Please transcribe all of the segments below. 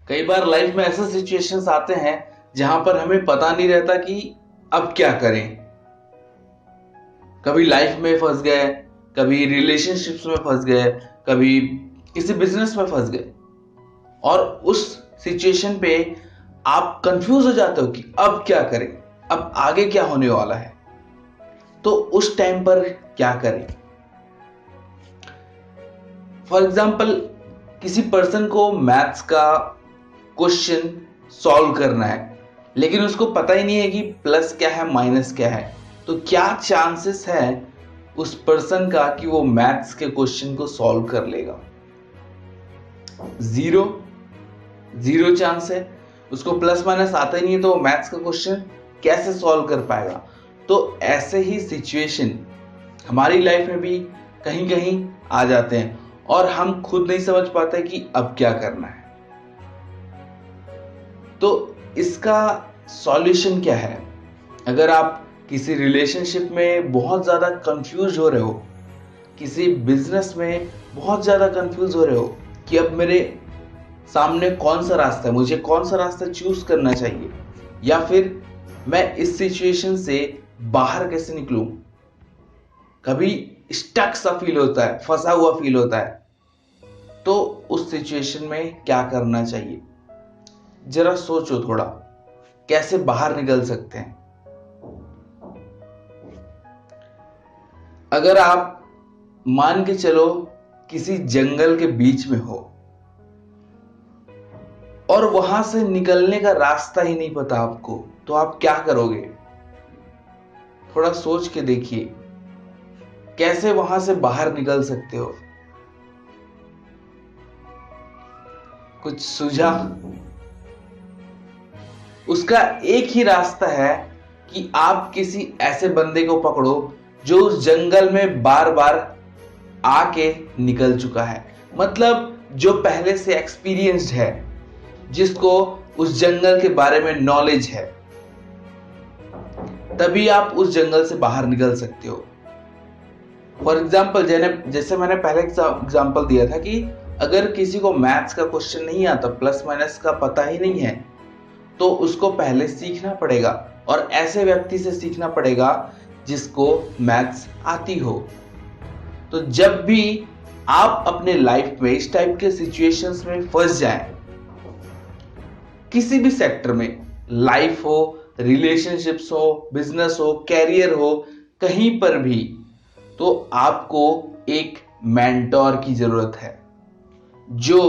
कई बार लाइफ में ऐसे सिचुएशंस आते हैं जहां पर हमें पता नहीं रहता कि अब क्या करें। कभी लाइफ में फंस गए, कभी रिलेशनशिप्स में फंस गए, कभी किसी बिजनेस में फंस गए और उस सिचुएशन पे आप कंफ्यूज हो जाते हो कि अब क्या करें, अब आगे क्या होने वाला है। तो उस टाइम पर क्या करें? फॉर एग्जाम्पल, किसी पर्सन को मैथ्स का क्वेश्चन सॉल्व करना है लेकिन उसको पता ही नहीं है कि प्लस क्या है माइनस क्या है। तो क्या चांसेस है उस पर्सन का कि वो मैथ्स के क्वेश्चन को सॉल्व कर लेगा? जीरो जीरो चांस है। उसको प्लस माइनस आता ही नहीं है तो वो मैथ्स का क्वेश्चन कैसे सॉल्व कर पाएगा? तो ऐसे ही सिचुएशन हमारी लाइफ में भी कहीं कहीं आ जाते हैं और हम खुद नहीं समझ पाते कि अब क्या करना है। तो इसका सॉल्यूशन क्या है? अगर आप किसी रिलेशनशिप में बहुत ज़्यादा कंफ्यूज हो रहे हो, किसी बिजनेस में बहुत ज़्यादा कंफ्यूज हो रहे हो कि अब मेरे सामने कौन सा रास्ता है, मुझे कौन सा रास्ता चूज करना चाहिए, या फिर मैं इस सिचुएशन से बाहर कैसे निकलूं, कभी स्टक सा फील होता है, फंसा हुआ फील होता है, तो उस सिचुएशन में क्या करना चाहिए? जरा सोचो थोड़ा, कैसे बाहर निकल सकते हैं। अगर आप मान के चलो किसी जंगल के बीच में हो और वहां से निकलने का रास्ता ही नहीं पता आपको, तो आप क्या करोगे? थोड़ा सोच के देखिए, कैसे वहां से बाहर निकल सकते हो? कुछ सूझा? उसका एक ही रास्ता है कि आप किसी ऐसे बंदे को पकड़ो जो उस जंगल में बार बार आके निकल चुका है, मतलब जो पहले से एक्सपीरियंस्ड है, जिसको उस जंगल के बारे में नॉलेज है। तभी आप उस जंगल से बाहर निकल सकते हो। फॉर एग्जाम्पल, जैसे मैंने पहले एग्जाम्पल दिया था कि अगर किसी को मैथ्स का क्वेश्चन नहीं आता, प्लस माइनस का पता ही नहीं है, तो उसको पहले सीखना पड़ेगा और ऐसे व्यक्ति से सीखना पड़ेगा जिसको मैथ्स आती हो। तो जब भी आप अपने लाइफ में इस टाइप के सिचुएशंस में फंस जाएं, किसी भी सेक्टर में, लाइफ हो, रिलेशनशिप्स हो, बिजनेस हो, कैरियर हो, कहीं पर भी, तो आपको एक मेंटोर की जरूरत है जो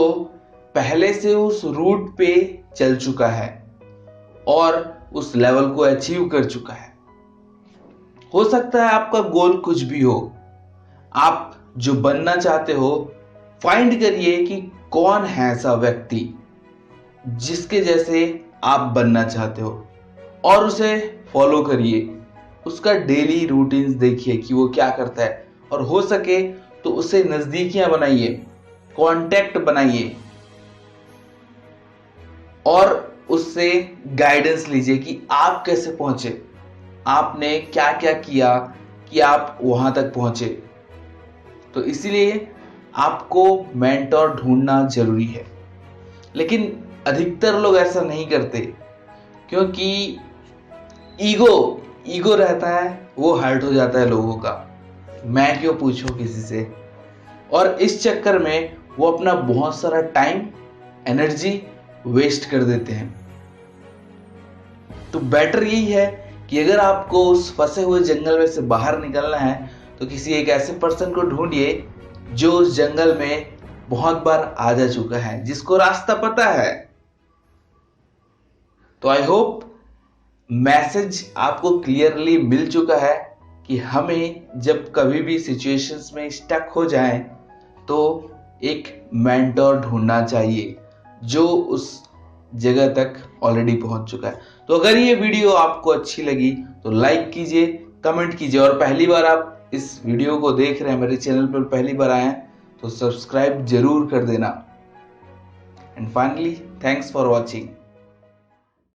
पहले से उस रूट पे चल चुका है और उस लेवल को अचीव कर चुका है। हो सकता है आपका गोल कुछ भी हो, आप जो बनना चाहते हो, फाइंड करिए कि कौन है ऐसा व्यक्ति जिसके जैसे आप बनना चाहते हो और उसे फॉलो करिए। उसका डेली रूटीन्स देखिए कि वो क्या करता है और हो सके तो उससे नजदीकियां बनाइए, कांटेक्ट बनाइए और उससे गाइडेंस लीजिए कि आप कैसे पहुंचे, आपने क्या क्या किया कि आप वहां तक पहुंचे। तो इसीलिए आपको मेंटोर ढूंढना जरूरी है। लेकिन अधिकतर लोग ऐसा नहीं करते क्योंकि ईगो ईगो रहता है, वो हर्ट हो जाता है लोगों का, मैं क्यों पूछूं किसी से, और इस चक्कर में वो अपना बहुत सारा टाइम, एनर्जी वेस्ट कर देते हैं। तो बेटर यही है कि अगर आपको उस फंसे हुए जंगल में से बाहर निकलना है तो किसी एक ऐसे पर्सन को ढूंढिए जो उस जंगल में बहुत बार आ जा चुका है, जिसको रास्ता पता है। तो आई होप मैसेज आपको क्लियरली मिल चुका है कि हमें जब कभी भी सिचुएशंस में स्टक हो जाए तो एक मेंटोर ढूंढना चाहिए जो उस जगह तक ऑलरेडी पहुंच चुका है। तो अगर ये वीडियो आपको अच्छी लगी तो लाइक कीजिए, कमेंट कीजिए, और पहली बार आप इस वीडियो को देख रहे हैं, मेरे चैनल पर पहली बार आए हैं, तो सब्सक्राइब जरूर कर देना। And finally, thanks for watching.